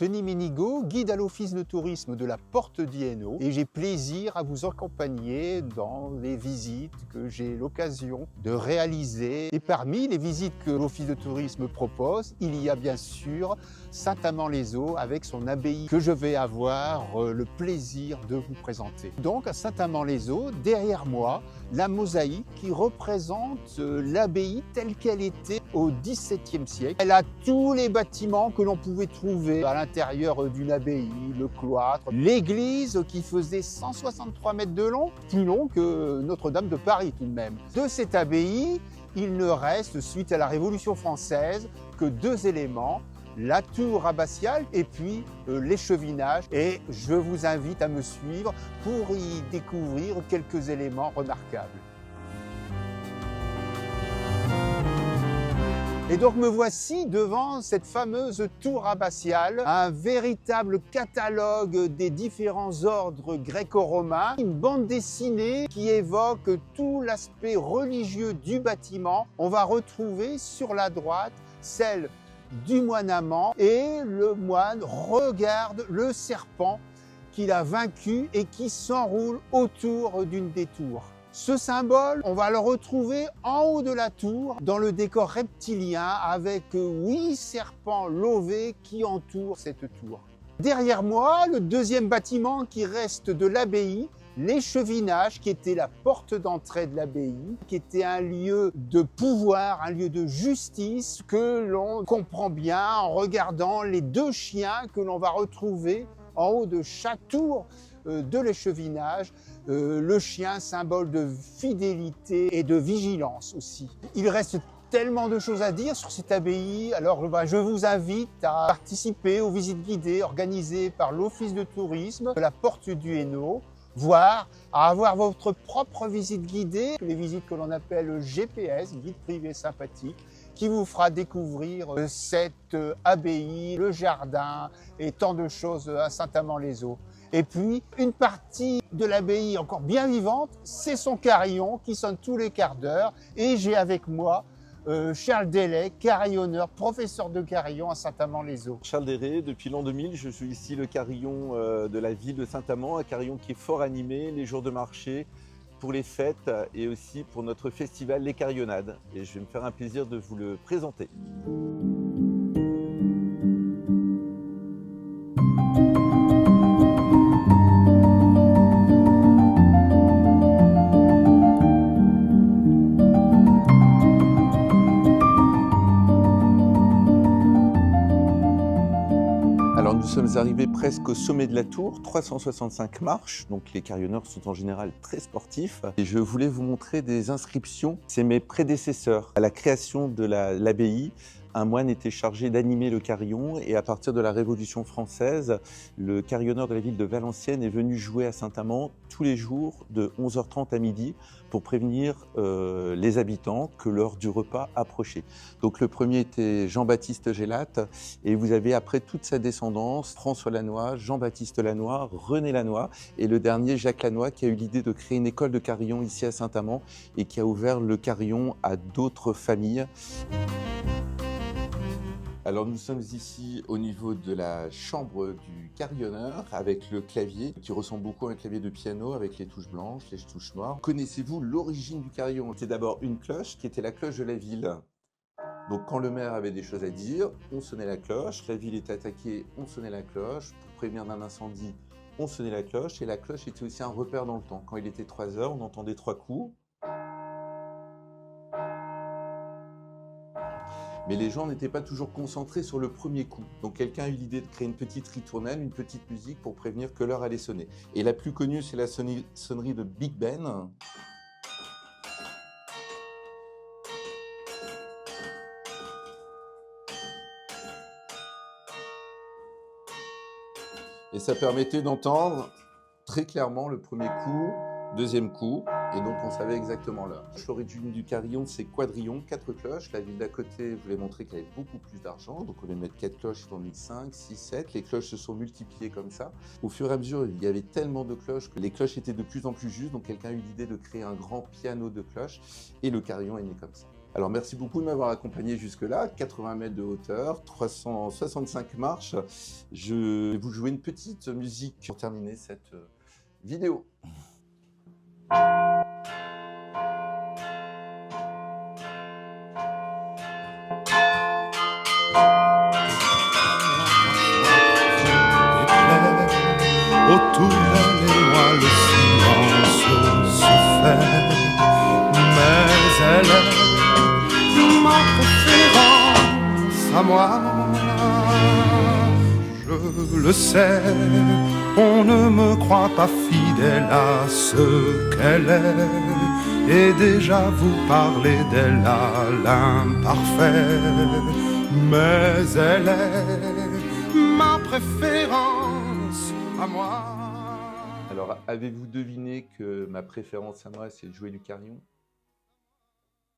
Denis Ménigaud, guide à l'Office de tourisme de la Porte d'Iéno, et j'ai plaisir à vous accompagner dans les visites que j'ai l'occasion de réaliser. Et parmi les visites que l'Office de tourisme propose, il y a bien sûr Saint-Amand-les-Eaux avec son abbaye que je vais avoir le plaisir de vous présenter. Donc à Saint-Amand-les-Eaux, derrière moi, la mosaïque qui représente l'abbaye telle qu'elle était au XVIIe siècle. Elle a tous les bâtiments que l'on pouvait trouver à l'intérieur d'une abbaye, le cloître, l'église qui faisait 163 mètres de long, plus long que Notre-Dame de Paris tout de même. De cette abbaye, il ne reste, suite à la Révolution française, que deux éléments, la tour abbatiale et puis l'échevinage. Et je vous invite à me suivre pour y découvrir quelques éléments remarquables. Et donc me voici devant cette fameuse tour abbatiale, un véritable catalogue des différents ordres gréco-romains, une bande dessinée qui évoque tout l'aspect religieux du bâtiment. On va retrouver sur la droite celle du moine Amand, et le moine regarde le serpent qu'il a vaincu et qui s'enroule autour d'une des tours. Ce symbole, on va le retrouver en haut de la tour, dans le décor reptilien, avec 8 serpents lovés qui entourent cette tour. Derrière moi, le deuxième bâtiment qui reste de l'abbaye, l'échevinage, qui était la porte d'entrée de l'abbaye, qui était un lieu de pouvoir, un lieu de justice, que l'on comprend bien en regardant les deux chiens que l'on va retrouver en haut de chaque tour de l'échevinage. Le chien, symbole de fidélité et de vigilance aussi. Il reste tellement de choses à dire sur cette abbaye, alors je vous invite à participer aux visites guidées organisées par l'Office de tourisme de la Porte d'Iéno, voire à avoir votre propre visite guidée, les visites que l'on appelle GPS, guide privé sympathique, qui vous fera découvrir cette abbaye, le jardin et tant de choses à Saint-Amand-les-Eaux. Et puis, une partie de l'abbaye encore bien vivante, c'est son carillon qui sonne tous les quarts d'heure. Et j'ai avec moi Charles Delay, carillonneur, professeur de carillon à Saint-Amand-les-Eaux. Charles Delay, depuis l'an 2000, je suis ici le carillon de la ville de Saint-Amand, un carillon qui est fort animé les jours de marché, pour les fêtes et aussi pour notre festival Les Carillonnades. Et je vais me faire un plaisir de vous le présenter. Alors nous sommes arrivés presque au sommet de la tour, 365 marches, donc les carillonneurs sont en général très sportifs. Et je voulais vous montrer des inscriptions. C'est mes prédécesseurs. À la création de l'abbaye, un moine était chargé d'animer le carillon et à partir de la Révolution française, le carillonneur de la ville de Valenciennes est venu jouer à Saint-Amand tous les jours de 11h30 à midi pour prévenir les habitants que l'heure du repas approchait. Donc le premier était Jean-Baptiste Gélatte et vous avez après toute sa descendance François Lannoy, Jean-Baptiste Lannoy, René Lannoy et le dernier Jacques Lannoy qui a eu l'idée de créer une école de carillon ici à Saint-Amand et qui a ouvert le carillon à d'autres familles. Alors nous sommes ici au niveau de la chambre du carillonneur avec le clavier qui ressemble beaucoup à un clavier de piano avec les touches blanches, les touches noires. Connaissez-vous l'origine du carillon? C'est d'abord une cloche qui était la cloche de la ville. Donc quand le maire avait des choses à dire, on sonnait la cloche, la ville était attaquée, on sonnait la cloche, pour prévenir d'un incendie, on sonnait la cloche et la cloche était aussi un repère dans le temps. Quand il était 3 heures, on entendait 3 coups. Mais les gens n'étaient pas toujours concentrés sur le premier coup. Donc quelqu'un a eu l'idée de créer une petite ritournelle, une petite musique pour prévenir que l'heure allait sonner. Et la plus connue, c'est la sonnerie de Big Ben. Et ça permettait d'entendre très clairement le premier coup, deuxième coup, et donc on savait exactement l'heure. L'origine du carillon, c'est quadrillon, 4 cloches. La ville d'à côté voulait montrer qu'elle avait beaucoup plus d'argent, donc on voulait mettre 4 cloches, ils ont mis 5, 6, 7. Les cloches se sont multipliées comme ça. Au fur et à mesure, il y avait tellement de cloches que les cloches étaient de plus en plus justes, donc quelqu'un a eu l'idée de créer un grand piano de cloches, et le carillon est né comme ça. Alors merci beaucoup de m'avoir accompagné jusque-là, 80 mètres de hauteur, 365 marches. Je vais vous jouer une petite musique pour terminer cette vidéo. Autour d'elle et moi le silence se fait, mais elle est ma préférence à moi. Je le sais, on ne me croit pas fidèle à ce qu'elle est, et déjà vous parlez d'elle à l'imparfait, mais elle est ma préférence à moi. Alors, avez-vous deviné que ma préférence à moi, c'est de jouer du carillon?